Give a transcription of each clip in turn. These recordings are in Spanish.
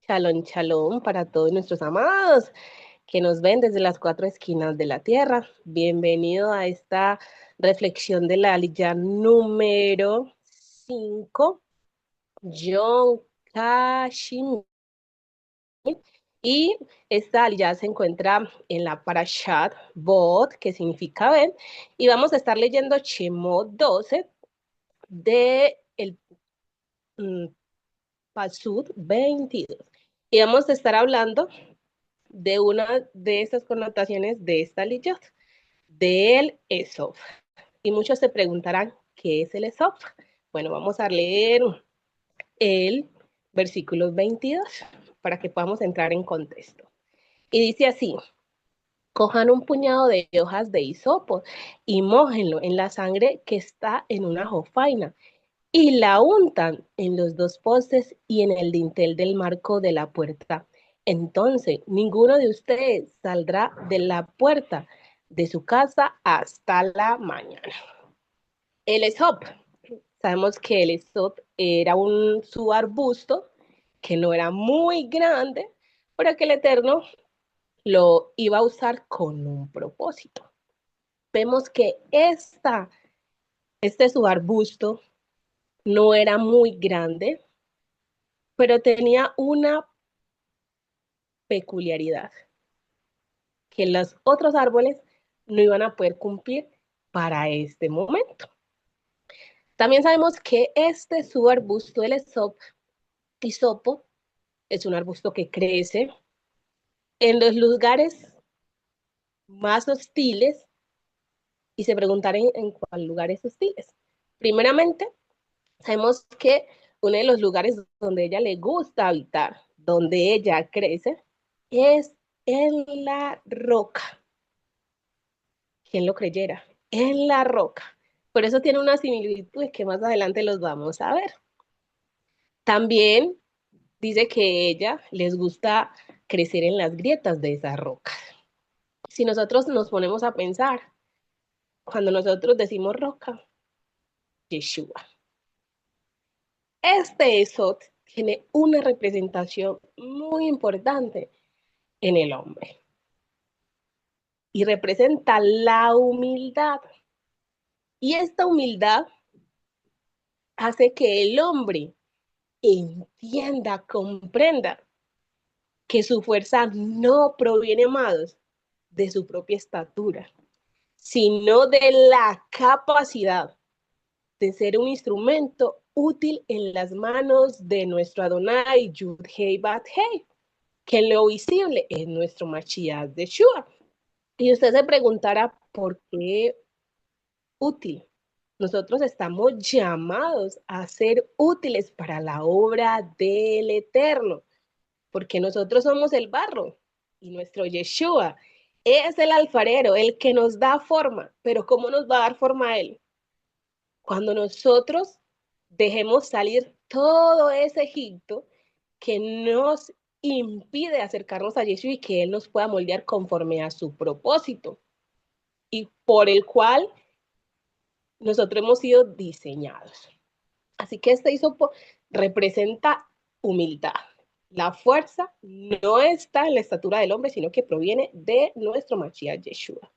Shalom, shalom para todos nuestros amados que nos ven desde las cuatro esquinas de la tierra. Bienvenido a esta reflexión de la Aliyah número 5, John Kashmir. Y esta Aliyah se encuentra en la Parashat Bot, que significa ven, y vamos a estar leyendo Shemot 12 de el Pasud 22. Y vamos a estar hablando de una de esas connotaciones de esta leyot, del ESOP. Y muchos se preguntarán, ¿qué es el ESOP? Bueno, vamos a leer el versículo 22 para que podamos entrar en contexto. Y dice así: cojan un puñado de hojas de hisopo y mójenlo en la sangre que está en una jofaina y la untan en los dos postes y en el dintel del marco de la puerta. Entonces ninguno de ustedes saldrá de la puerta de su casa hasta la mañana. El ESOP. Sabemos que el ESOP era un subarbusto que no era muy grande, pero que el Eterno lo iba a usar con un propósito. Vemos que este subarbusto no era muy grande, pero tenía una peculiaridad que los otros árboles no iban a poder cumplir para este momento. También sabemos que este subarbusto del hisopo es un arbusto que crece en los lugares más hostiles, y se preguntarán en cuál lugares hostiles. Primeramente, sabemos que uno de los lugares donde ella le gusta habitar, donde ella crece, es en la roca. ¿Quién lo creyera? En la roca. Por eso tiene una similitud que más adelante los vamos a ver. También dice que ella les gusta crecer en las grietas de esa roca. Si nosotros nos ponemos a pensar, cuando nosotros decimos roca, Yeshua. Este Esot tiene una representación muy importante en el hombre y representa la humildad. Y esta humildad hace que el hombre entienda, comprenda que su fuerza no proviene, amados, de su propia estatura, sino de la capacidad de ser un instrumento útil en las manos de nuestro Adonai, Yud-Hei Bat-Hei, que en lo visible es nuestro Mashiach de Shua. Y usted se preguntará, ¿por qué útil? Nosotros estamos llamados a ser útiles para la obra del Eterno, porque nosotros somos el barro y nuestro Yeshua es el alfarero, el que nos da forma. Pero ¿cómo nos va a dar forma a él? Cuando nosotros dejemos salir todo ese Egipto que nos impide acercarnos a Yeshua y que él nos pueda moldear conforme a su propósito y por el cual nosotros hemos sido diseñados. Así que este hisopo representa humildad. La fuerza no está en la estatura del hombre, sino que proviene de nuestro Mashiach Yeshua.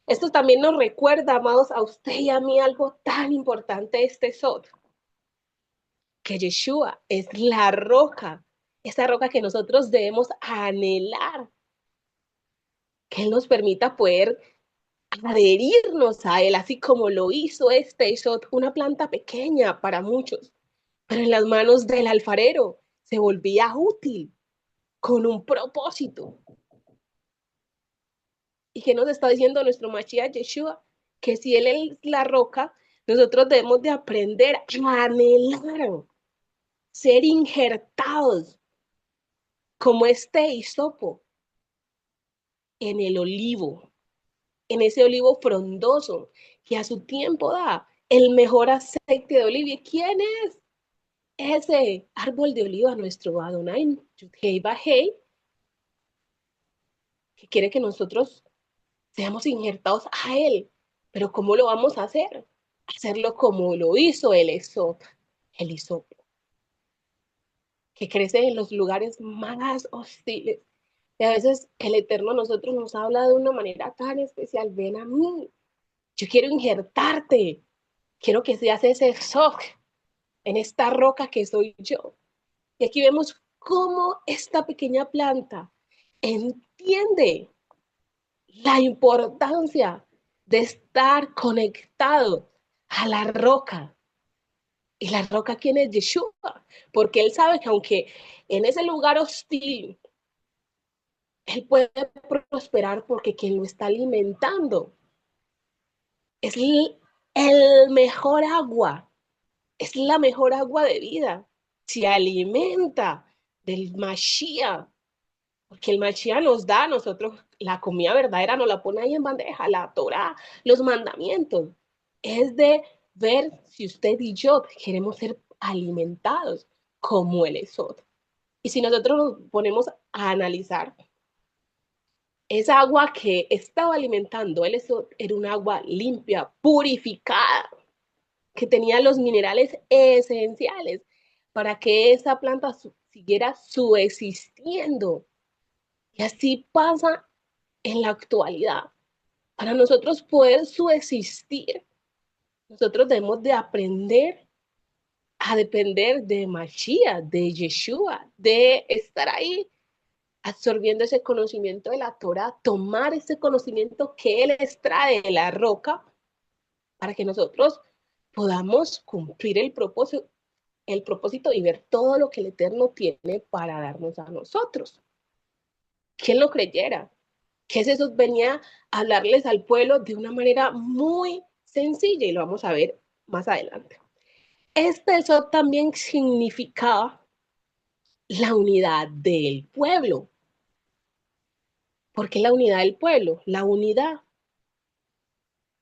Esto también nos recuerda, amados, a usted y a mí algo tan importante, este Sod, que Yeshua es la roca, esa roca que nosotros debemos anhelar, que Él nos permita poder adherirnos a Él, así como lo hizo este Sod, una planta pequeña para muchos, pero en las manos del alfarero se volvía útil, con un propósito. ¿Y qué nos está diciendo nuestro Mashiach Yeshua? Que si Él es la roca, nosotros debemos de aprender a anhelar, ser injertados como este hisopo en el olivo, en ese olivo frondoso que a su tiempo da el mejor aceite de oliva. ¿Y quién es ese árbol de oliva? Nuestro Adonai, Yud-Hei Vah-Hei, que quiere que nosotros seamos injertados a Él. Pero ¿cómo lo vamos a hacer? Hacerlo como lo hizo el hisopo, que crece en los lugares más hostiles. Y a veces el Eterno a nosotros nos habla de una manera tan especial. Ven a mí, yo quiero injertarte, quiero que seas ese Zog en esta roca que soy yo. Y aquí vemos cómo esta pequeña planta entiende la importancia de estar conectado a la roca. ¿Y la roca quién es? Yeshua. Porque él sabe que aunque en ese lugar hostil, él puede prosperar porque quien lo está alimentando es el mejor agua, es la mejor agua de vida. Se alimenta del Mashiach, porque el Mashiach nos da a nosotros la comida verdadera, nos la pone ahí en bandeja, la Torah, los mandamientos. Es de ver si usted y yo queremos ser alimentados como el Esod. Y si nosotros nos ponemos a analizar, esa agua que estaba alimentando el Esod era un agua limpia, purificada, que tenía los minerales esenciales para que esa planta siguiera subsistiendo. Y así pasa en la actualidad. Para nosotros poder subsistir, nosotros debemos de aprender a depender de Mashiach, de Yeshua, de estar ahí absorbiendo ese conocimiento de la Torah, tomar ese conocimiento que Él extrae de la roca para que nosotros podamos cumplir el propósito y ver todo lo que el Eterno tiene para darnos a nosotros. ¿Quién lo creyera? Que eso venía a hablarles al pueblo de una manera muy sencilla y lo vamos a ver más adelante. Eso también significaba la unidad del pueblo. ¿Por qué la unidad del pueblo? La unidad.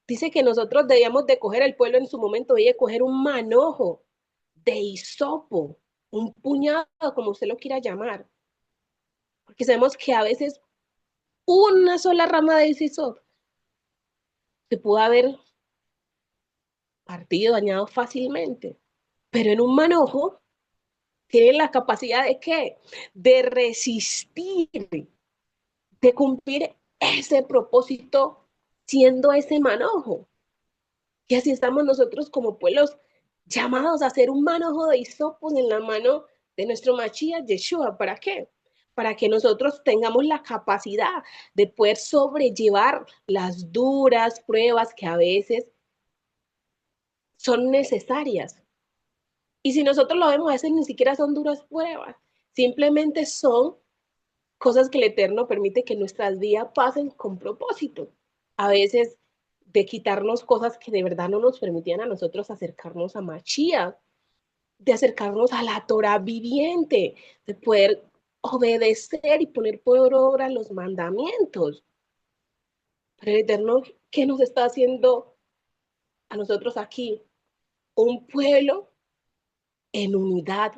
Dice que nosotros debíamos de coger el pueblo en su momento, debía coger un manojo de hisopo, un puñado, como usted lo quiera llamar. Porque sabemos que a veces una sola rama de hisopo se pudo haber partido, dañado fácilmente. Pero en un manojo tienen la capacidad de qué? De resistir, de cumplir ese propósito siendo ese manojo. Y así estamos nosotros como pueblos llamados a hacer un manojo de hisopos en la mano de nuestro Mashiach Yeshua. ¿Para qué? Para que nosotros tengamos la capacidad de poder sobrellevar las duras pruebas que a veces son necesarias. Y si nosotros lo vemos, a veces ni siquiera son duras pruebas, simplemente son cosas que el Eterno permite que nuestras vidas pasen con propósito. A veces de quitarnos cosas que de verdad no nos permitían a nosotros acercarnos a Mashiach, de acercarnos a la Torah viviente, de poder obedecer y poner por obra los mandamientos. Pero el Eterno, ¿qué nos está haciendo a nosotros aquí? Un pueblo en unidad,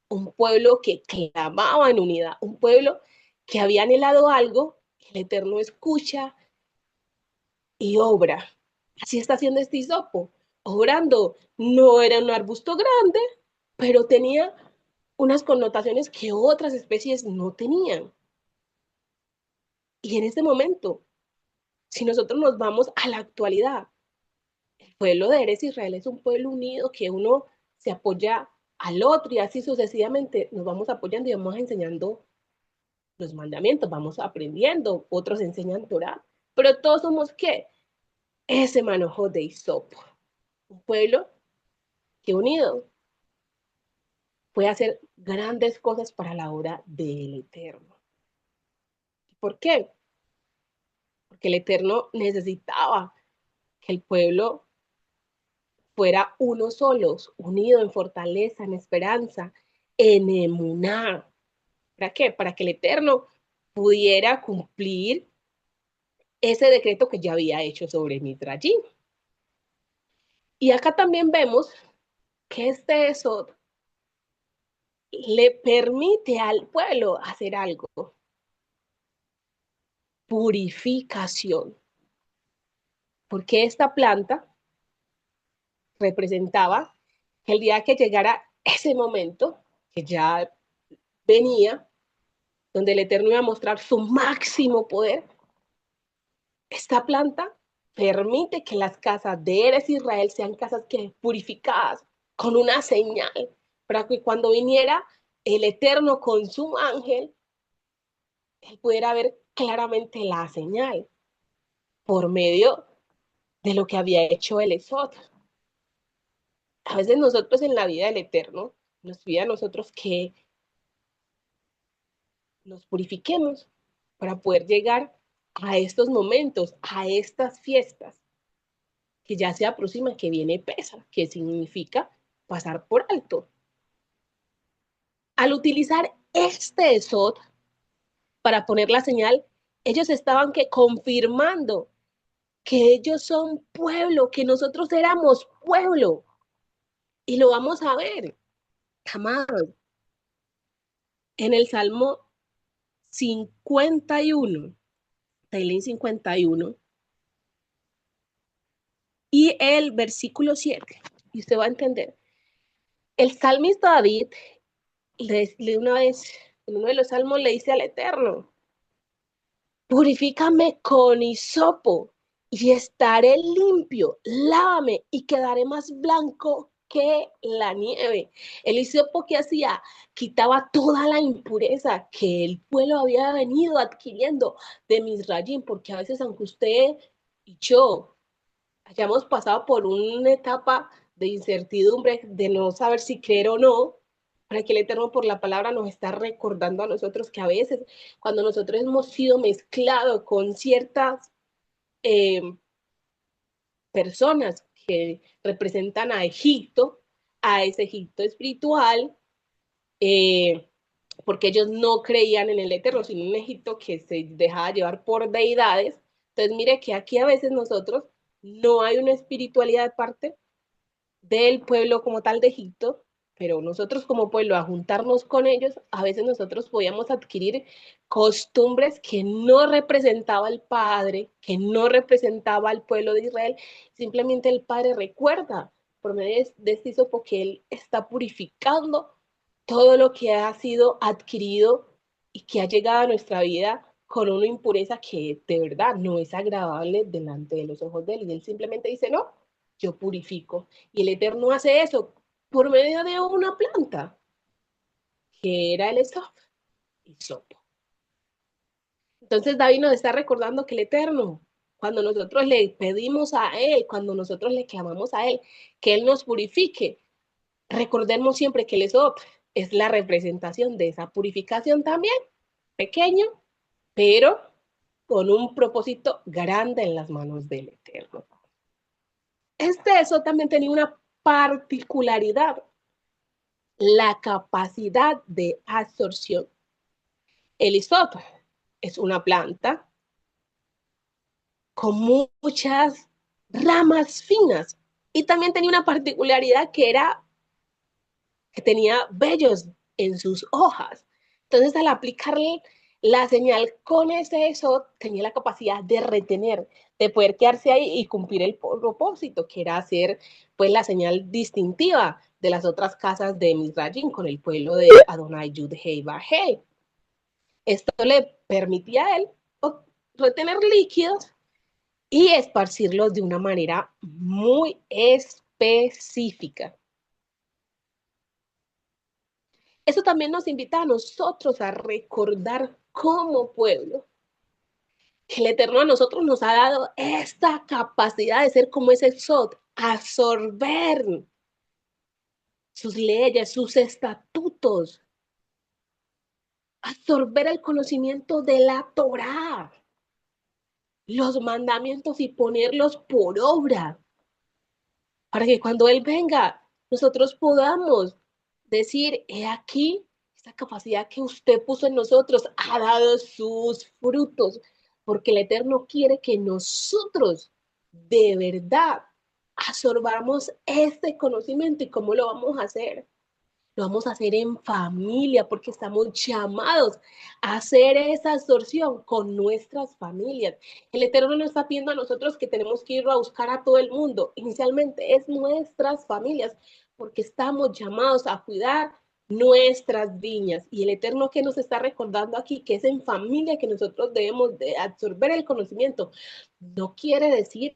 un pueblo que clamaba en unidad, un pueblo que había anhelado algo que el Eterno escucha y obra. Así está haciendo este hisopo, obrando. No era un arbusto grande, pero tenía unas connotaciones que otras especies no tenían. Y en este momento, si nosotros nos vamos a la actualidad, el pueblo de Eres Israel es un pueblo unido que uno se apoya al otro y así sucesivamente nos vamos apoyando y vamos enseñando los mandamientos, vamos aprendiendo, otros enseñan Torah, pero todos somos ¿qué? Ese manojo de hisopo, un pueblo que unido puede hacer grandes cosas para la obra del Eterno. ¿Por qué? Porque el Eterno necesitaba que el pueblo fuera uno solos, unido en fortaleza, en esperanza, en emuná. ¿Para qué? Para que el Eterno pudiera cumplir ese decreto que ya había hecho sobre Mitrayim. Y acá también vemos que este Esod le permite al pueblo hacer algo, purificación, porque esta planta representaba que el día que llegara ese momento, que ya venía, donde el Eterno iba a mostrar su máximo poder, esta planta permite que las casas de Eres Israel sean casas que purificadas con una señal, para que cuando viniera el Eterno con su ángel, él pudiera ver claramente la señal por medio de lo que había hecho el Esot. A veces nosotros en la vida del Eterno nos pide a nosotros que nos purifiquemos para poder llegar a estos momentos, a estas fiestas que ya se aproximan, que viene Pesa, que significa pasar por alto. Al utilizar este Esot para poner la señal, ellos estaban que confirmando que ellos son pueblo, que nosotros éramos pueblo. Y lo vamos a ver, amados, en el Salmo 51, Tailín 51, y el versículo 7. Y usted va a entender. El salmista David, una vez, en uno de los salmos, le dice al Eterno, purifícame con hisopo y estaré limpio, lávame y quedaré más blanco que la nieve. El hisopo que hacía quitaba toda la impureza que el pueblo había venido adquiriendo de Misrayim, porque a veces aunque usted y yo hayamos pasado por una etapa de incertidumbre, de no saber si creer o no, para que el Eterno por la palabra nos está recordando a nosotros que a veces cuando nosotros hemos sido mezclados con ciertas eh, personas que representan a Egipto, a ese Egipto espiritual, porque ellos no creían en el Eterno, sino en un Egipto que se dejaba llevar por deidades. Entonces, mire que aquí a veces nosotros no hay una espiritualidad de parte del pueblo como tal de Egipto, pero nosotros como pueblo a juntarnos con ellos, a veces nosotros podíamos adquirir costumbres que no representaba el Padre, que no representaba al pueblo de Israel. Simplemente el Padre recuerda por medio de este hisopo que Él está purificando todo lo que ha sido adquirido y que ha llegado a nuestra vida con una impureza que de verdad no es agradable delante de los ojos de Él. Y Él simplemente dice, no, yo purifico. Y el Eterno hace eso por medio de una planta, que era el hisopo. Entonces David nos está recordando que el Eterno, cuando nosotros le pedimos a Él, cuando nosotros le clamamos a Él, que Él nos purifique, recordemos siempre que el hisopo es la representación de esa purificación también, pequeño, pero con un propósito grande en las manos del Eterno. Eso también tenía una particularidad, la capacidad de absorción. El hisopo es una planta con muchas ramas finas y también tenía una particularidad que era que tenía vellos en sus hojas. Entonces, al aplicarle la señal con eso, tenía la capacidad de retener, de poder quedarse ahí y cumplir el propósito, que era hacer pues la señal distintiva de las otras casas de Mizrayim con el pueblo de Adonai Yud Hei Vahei. Esto le permitía a él retener líquidos y esparcirlos de una manera muy específica. Eso también nos invita a nosotros a recordar como pueblo que el Eterno a nosotros nos ha dado esta capacidad de ser como ese Sod, absorber sus leyes, sus estatutos, absorber el conocimiento de la Torá, los mandamientos y ponerlos por obra, para que cuando Él venga, nosotros podamos decir, he aquí, esta capacidad que usted puso en nosotros ha dado sus frutos, porque el Eterno quiere que nosotros de verdad absorbamos este conocimiento. ¿Y cómo lo vamos a hacer? Lo vamos a hacer en familia, porque estamos llamados a hacer esa absorción con nuestras familias. El Eterno no está pidiendo a nosotros que tenemos que ir a buscar a todo el mundo. Inicialmente es nuestras familias, porque estamos llamados a cuidar nuestras viñas. Y el Eterno que nos está recordando aquí, que es en familia que nosotros debemos de absorber el conocimiento, no quiere decir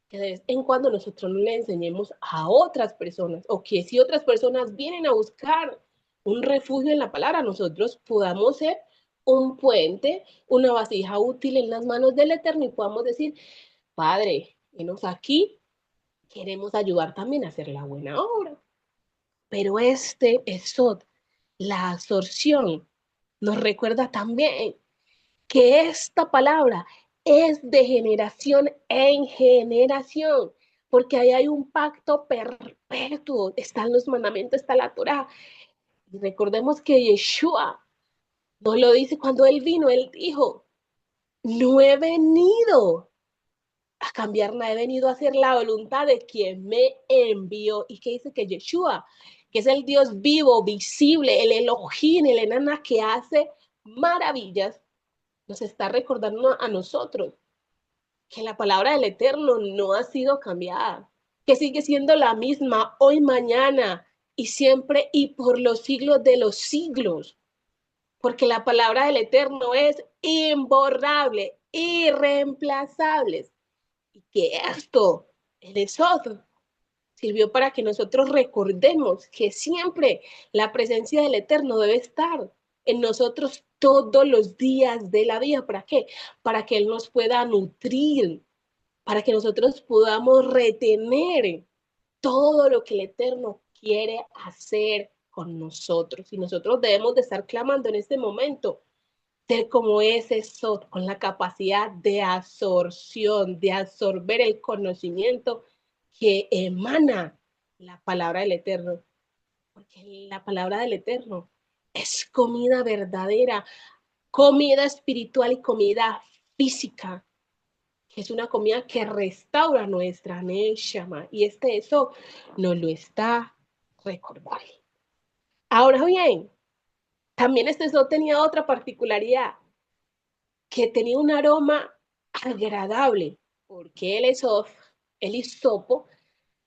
que de vez en cuando nosotros no le enseñemos a otras personas, o que si otras personas vienen a buscar un refugio en la palabra, nosotros podamos ser un puente, una vasija útil en las manos del Eterno y podamos decir, Padre, venos aquí, queremos ayudar también a hacer la buena obra. Pero este esod, la absorción, nos recuerda también que esta palabra es de generación en generación, porque ahí hay un pacto perpetuo, están los mandamientos, está la Torah. Y recordemos que Yeshua nos lo dice cuando él vino, él dijo, no he venido a cambiar nada, he venido a hacer la voluntad de quien me envió. ¿Y qué dice que Yeshua? Que es el Dios vivo, visible, el Elohim, el Enana que hace maravillas, nos está recordando a nosotros que la palabra del Eterno no ha sido cambiada, que sigue siendo la misma hoy, mañana y siempre y por los siglos de los siglos, porque la palabra del Eterno es imborrable, irreemplazable, y que esto, el Esod, sirvió para que nosotros recordemos que siempre la presencia del Eterno debe estar en nosotros todos los días de la vida. ¿Para qué? Para que Él nos pueda nutrir, para que nosotros podamos retener todo lo que el Eterno quiere hacer con nosotros. Y nosotros debemos de estar clamando en este momento, ser como ese Sod, con la capacidad de absorción, de absorber el conocimiento que emana la palabra del Eterno. Porque la palabra del Eterno es comida verdadera, comida espiritual y comida física, que es una comida que restaura nuestra Neshama. Y eso nos lo está recordando. Ahora bien, también eso tenía otra particularidad, que tenía un aroma agradable, porque el hisopo,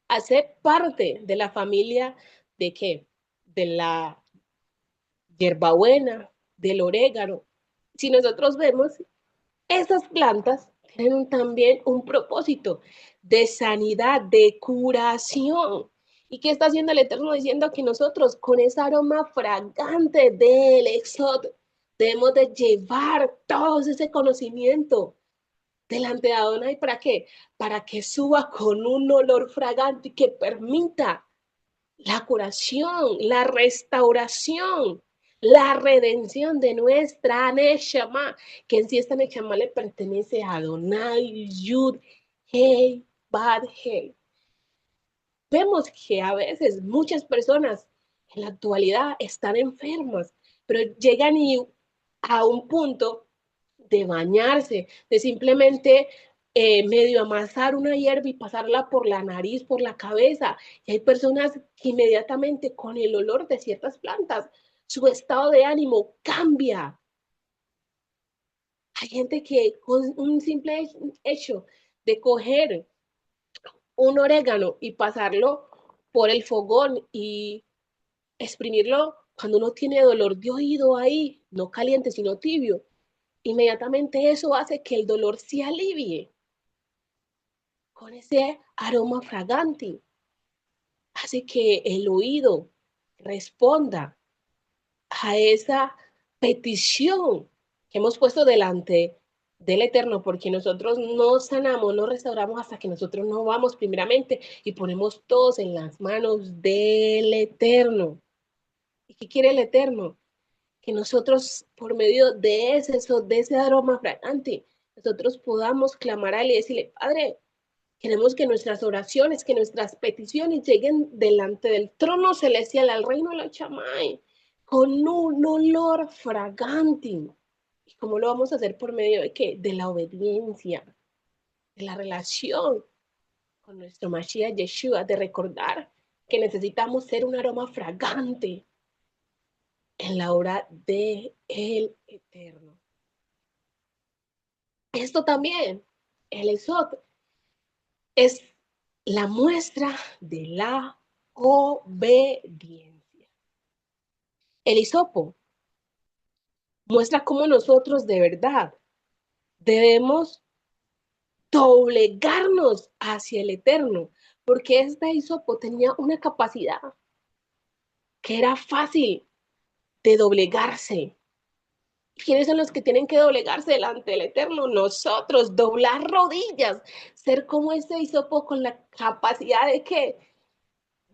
hace parte de la familia de qué? De la hierbabuena, del orégano. Si nosotros vemos, esas plantas tienen también un propósito de sanidad, de curación. ¿Y qué está haciendo el Eterno? Diciendo que nosotros con ese aroma fragante del exod debemos de llevar todo ese conocimiento delante de Adonai. ¿Para qué? Para que suba con un olor fragante y que permita la curación, la restauración, la redención de nuestra Neshama, que en sí esta Neshama le pertenece a Adonai, Yud, Hey, Bad, Hey. Vemos que a veces muchas personas en la actualidad están enfermas, pero llegan a un punto de bañarse, de simplemente medio amasar una hierba y pasarla por la nariz, por la cabeza. Y hay personas que inmediatamente con el olor de ciertas plantas, su estado de ánimo cambia. Hay gente que con un simple hecho de coger un orégano y pasarlo por el fogón y exprimirlo cuando uno tiene dolor de oído ahí, no caliente, sino tibio, inmediatamente eso hace que el dolor se alivie con ese aroma fragante. Hace que el oído responda a esa petición que hemos puesto delante del Eterno, porque nosotros no sanamos, no restauramos hasta que nosotros no vamos primeramente y ponemos todos en las manos del Eterno. ¿Y qué quiere el Eterno? Que nosotros, por medio de ese aroma fragante, nosotros podamos clamar a Él y decirle, Padre, queremos que nuestras oraciones, que nuestras peticiones lleguen delante del trono celestial, al reino de la Chamay, con un olor fragante. ¿Y cómo lo vamos a hacer? ¿Por medio de qué? De la obediencia, de la relación con nuestro Mashiach Yeshua, de recordar que necesitamos ser un aroma fragante en la hora de el Eterno. Esto también, el Esot, es la muestra de la obediencia. El hisopo muestra cómo nosotros de verdad debemos doblegarnos hacia el Eterno, porque este hisopo tenía una capacidad que era fácil de doblegarse. ¿Quiénes son los que tienen que doblegarse delante del Eterno? Nosotros, doblar rodillas, ser como ese hisopo con la capacidad de ¿qué?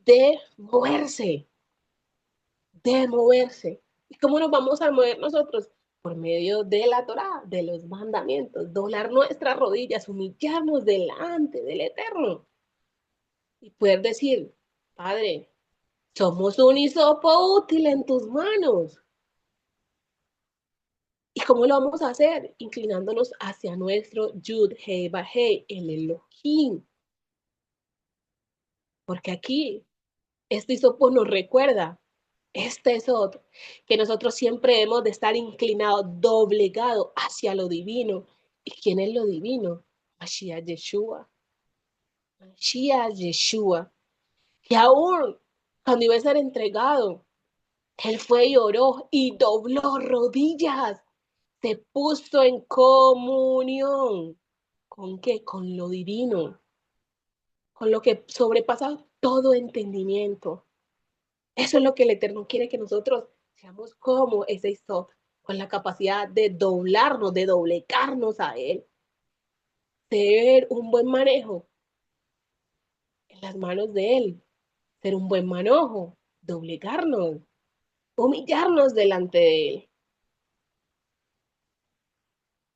De moverse, de moverse. ¿Y cómo nos vamos a mover nosotros? Por medio de la Torá, de los mandamientos, doblar nuestras rodillas, humillarnos delante del Eterno y poder decir, Padre, somos un hisopo útil en tus manos. ¿Y cómo lo vamos a hacer? Inclinándonos hacia nuestro Yud Hei Bahei, el Elohim. Porque aquí este hisopo nos recuerda, este es otro, que nosotros siempre hemos de estar inclinados, doblegados hacia lo divino. ¿Y quién es lo divino? Mashiach Yeshua. Mashiach Yeshua. Que aún cuando iba a ser entregado, él fue y oró y dobló rodillas. Se puso en comunión. ¿Con qué? Con lo divino. Con lo que sobrepasa todo entendimiento. Eso es lo que el Eterno quiere que nosotros seamos como ese Isop, con la capacidad de doblarnos, de doblegarnos a Él, de ver un buen manejo en las manos de Él, ser un buen manojo, doblegarnos, humillarnos delante de Él.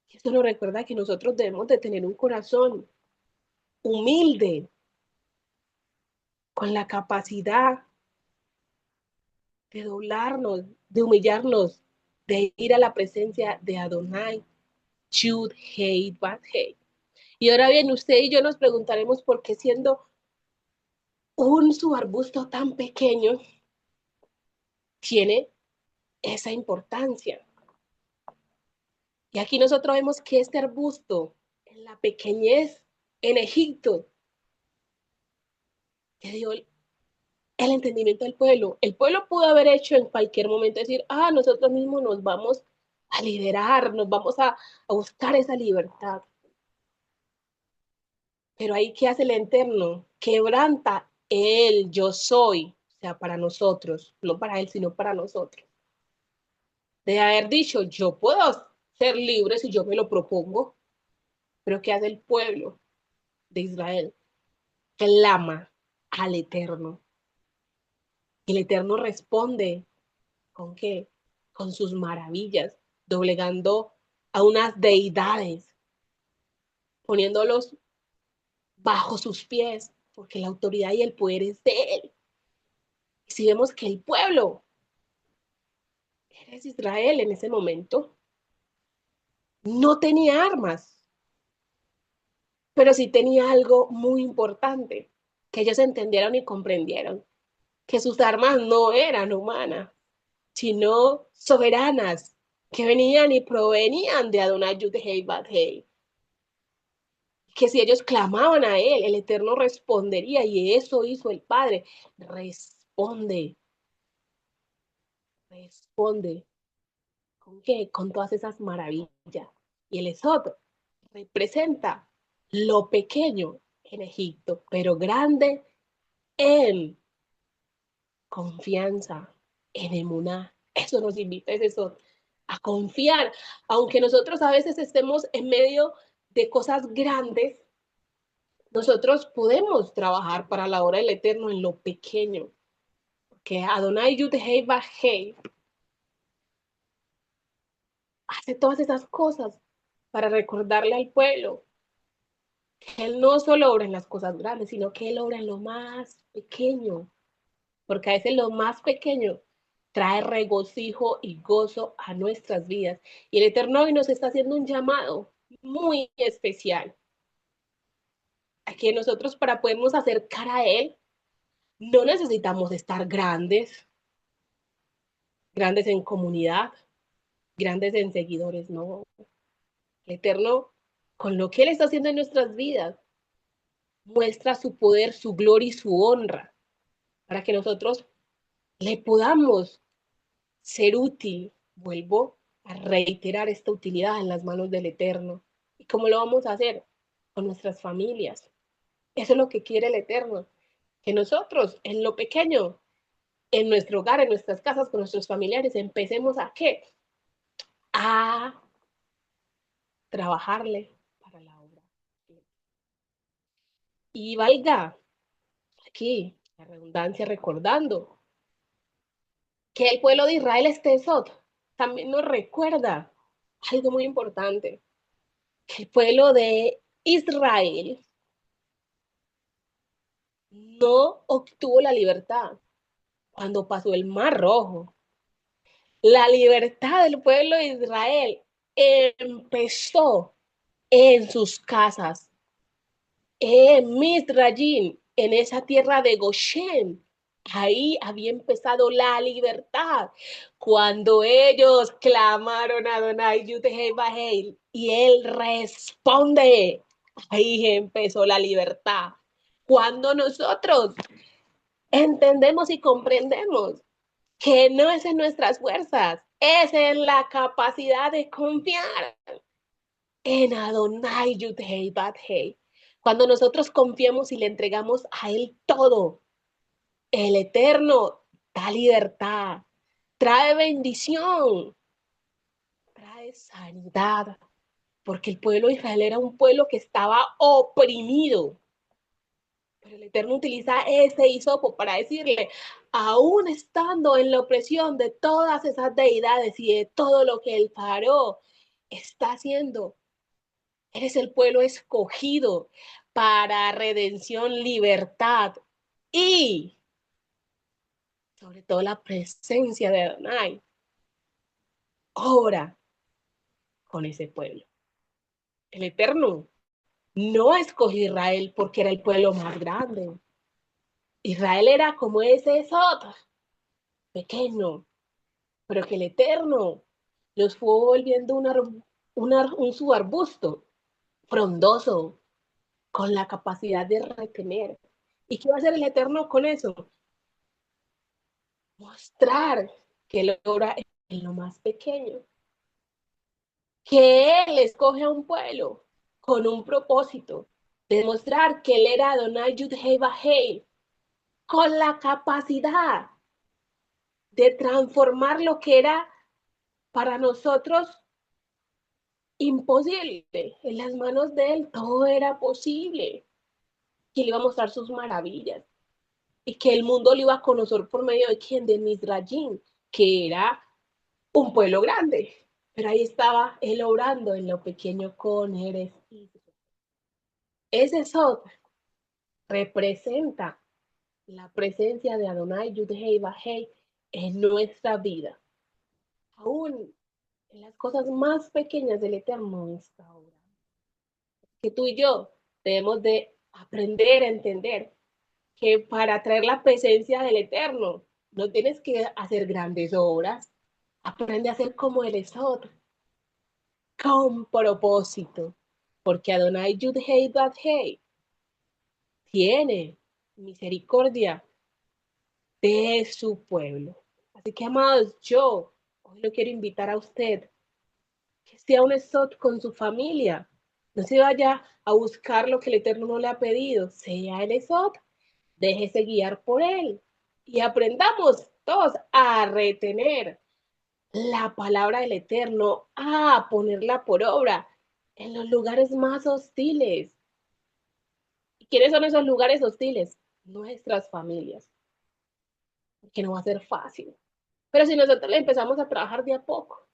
Y esto nos recuerda que nosotros debemos de tener un corazón humilde, con la capacidad de doblarnos, de humillarnos, de ir a la presencia de Adonai, Yud, Hei, Bat, Hei. Y ahora bien, usted y yo nos preguntaremos por qué siendo un subarbusto tan pequeño tiene esa importancia. Y aquí nosotros vemos que este arbusto, en la pequeñez en Egipto, que dio el entendimiento del pueblo. El pueblo pudo haber hecho en cualquier momento decir, nosotros mismos nos vamos a liderar, nos vamos a buscar esa libertad. Pero ahí, ¿qué hace el Eterno? Quebranta el yo soy, o sea, para nosotros, no para él, sino para nosotros. De haber dicho, yo puedo ser libre si yo me lo propongo, pero ¿qué hace el pueblo de Israel? Clama al Eterno. Y el Eterno responde, ¿con qué? Con sus maravillas, doblegando a unas deidades, poniéndolos bajo sus pies, porque la autoridad y el poder es de él. Y si vemos que el pueblo es Israel en ese momento, no tenía armas, pero sí tenía algo muy importante, que ellos entendieron y comprendieron, que sus armas no eran humanas, sino soberanas, que venían y provenían de Adonai Yud-Hei Bat-Hei. Que si ellos clamaban a él, el Eterno respondería, y eso hizo el Padre. Responde, responde. ¿Con qué? Con todas esas maravillas. Y el Esod representa lo pequeño en Egipto, pero grande en confianza, en emuná. Eso nos invita ese Esod, a confiar, aunque nosotros a veces estemos en medio de cosas grandes. Nosotros podemos trabajar para la obra del Eterno en lo pequeño, que Adonai Yud-Hei Vah-Hei hace todas esas cosas para recordarle al pueblo que Él no solo obra en las cosas grandes, sino que Él obra en lo más pequeño, porque a veces lo más pequeño trae regocijo y gozo a nuestras vidas. Y el Eterno hoy nos está haciendo un llamado muy especial, a que nosotros para podernos acercar a Él, no necesitamos estar grandes, grandes en comunidad, grandes en seguidores, no. El Eterno, con lo que Él está haciendo en nuestras vidas, muestra su poder, su gloria y su honra, para que nosotros le podamos ser útil. Vuelvo a reiterar esta utilidad en las manos del Eterno. ¿Y cómo lo vamos a hacer? Con nuestras familias. Eso es lo que quiere el Eterno. Que nosotros, en lo pequeño, en nuestro hogar, en nuestras casas, con nuestros familiares, empecemos a ¿qué? A trabajarle para la obra. Y valga aquí la redundancia recordando que el pueblo de Israel este Sot también nos recuerda algo muy importante, que el pueblo de Israel no obtuvo la libertad cuando pasó el Mar Rojo. La libertad del pueblo de Israel empezó en sus casas, en Misrayim, en esa tierra de Goshen. Ahí había empezado la libertad. Cuando ellos clamaron a Adonai Yudhei y él responde, ahí empezó la libertad. Cuando nosotros entendemos y comprendemos que no es en nuestras fuerzas, es en la capacidad de confiar en Adonai Yudhei Badhei. Cuando nosotros confiamos y le entregamos a Él todo, el Eterno da libertad, trae bendición, trae sanidad, porque el pueblo de Israel era un pueblo que estaba oprimido. Pero el Eterno utiliza ese hisopo para decirle, aún estando en la opresión de todas esas deidades y de todo lo que el faraón está haciendo, eres el pueblo escogido para redención, libertad y sobre todo la presencia de Adonai. Obra con ese pueblo. El Eterno no escogió Israel porque era el pueblo más grande. Israel era como ese otro, pequeño, pero que el Eterno los fue volviendo un subarbusto frondoso, con la capacidad de retener. ¿Y qué va a hacer el Eterno con eso? Mostrar que Él obra en lo más pequeño, que Él escoge a un pueblo con un propósito, demostrar que Él era Adonai Yudhei Vahei, con la capacidad de transformar lo que era para nosotros imposible. En las manos de Él todo era posible. Que le iba a mostrar sus maravillas. Y que el mundo lo iba a conocer por medio de quién, de Misrayim, que era un pueblo grande. Pero ahí estaba él obrando en lo pequeño con Eres. Ese Sod representa la presencia de Adonai Yudhei Vahei en nuestra vida. Aún en las cosas más pequeñas del Eterno está obrando. Que tú y yo debemos de aprender a entender que para traer la presencia del Eterno no tienes que hacer grandes obras. Aprende a ser como el Esod, con propósito. Porque Adonai Yudhei Badhei tiene misericordia de su pueblo. Así que, amados, yo hoy lo quiero invitar a usted que sea un Esod con su familia. No se vaya a buscar lo que el Eterno no le ha pedido. Sea el Esod, déjese guiar por él y aprendamos todos a retener la palabra del Eterno, a ponerla por obra en los lugares más hostiles. ¿Y quiénes son esos lugares hostiles? Nuestras familias, porque no va a ser fácil. Pero si nosotros le empezamos a trabajar de a poco,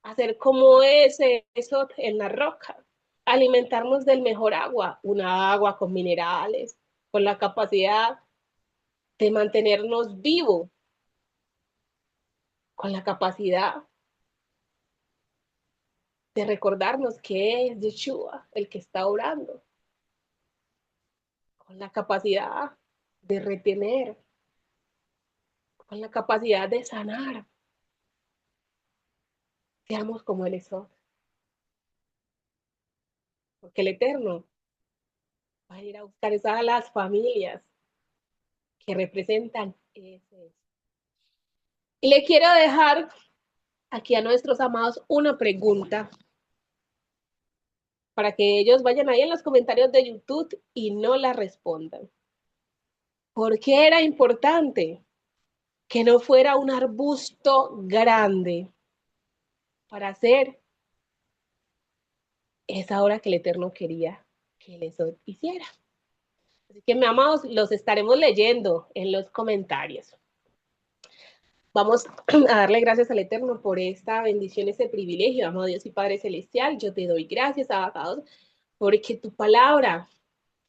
a hacer como eso en la roca, alimentarnos del mejor agua, una agua con minerales, con la capacidad de mantenernos vivos, con la capacidad de recordarnos que es Yeshua el que está orando, con la capacidad de retener, con la capacidad de sanar. Seamos como Él es, porque el Eterno va a ir a buscar a las familias que representan ese. Y le quiero dejar aquí a nuestros amados una pregunta para que ellos vayan ahí en los comentarios de YouTube y no la respondan. ¿Por qué era importante que no fuera un arbusto grande para hacer esa obra que el Eterno quería que les hiciera? Así que, mis amados, los estaremos leyendo en los comentarios. Vamos a darle gracias al Eterno por esta bendición, este privilegio. Amado Dios y Padre Celestial, yo te doy gracias, abacados, porque tu palabra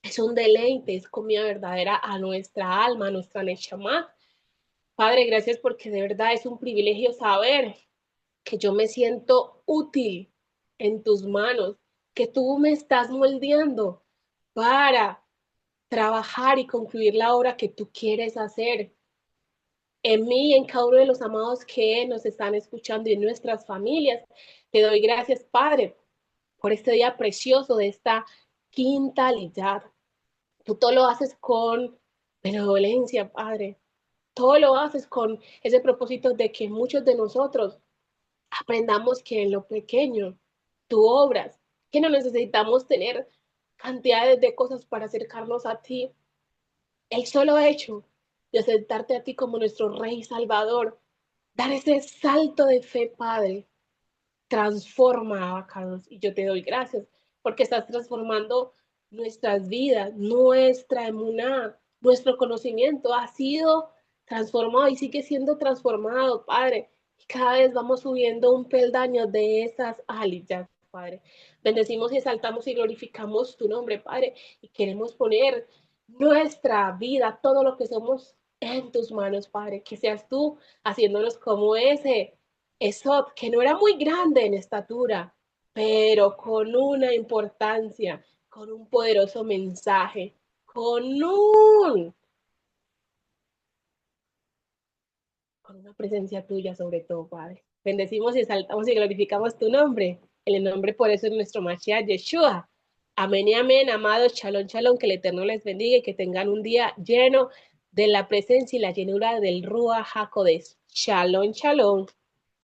es un deleite, es comida verdadera a nuestra alma, a nuestra neshama. Padre, gracias porque de verdad es un privilegio saber que yo me siento útil en tus manos, que tú me estás moldeando para trabajar y concluir la obra que tú quieres hacer en mí y en cada uno de los amados que nos están escuchando y en nuestras familias. Te doy gracias, Padre, por este día precioso de esta quinta aliyah. Tú todo lo haces con benevolencia, Padre. Todo lo haces con ese propósito de que muchos de nosotros aprendamos que en lo pequeño tú obras, que no necesitamos tener cantidades de cosas para acercarnos a ti. El solo hecho de aceptarte a ti como nuestro Rey y Salvador, dar ese salto de fe, Padre, transforma, Abacados. Y yo te doy gracias porque estás transformando nuestras vidas, nuestra emuná, nuestro conocimiento ha sido transformado y sigue siendo transformado, Padre. Y cada vez vamos subiendo un peldaño de esas aliyas, Padre. Bendecimos y exaltamos y glorificamos tu nombre, Padre. Y queremos poner nuestra vida, todo lo que somos en tus manos, Padre. Que seas tú haciéndonos como ese Esop, que no era muy grande en estatura, pero con una importancia, con un poderoso mensaje, con una presencia tuya sobre todo, Padre. Bendecimos y exaltamos y glorificamos tu nombre, en el nombre por eso es nuestro Mashiach Yeshua. Amén y amén, amados, shalom, shalom, que el Eterno les bendiga y que tengan un día lleno de la presencia y la llenura del Ruach HaKodesh. Shalom, shalom.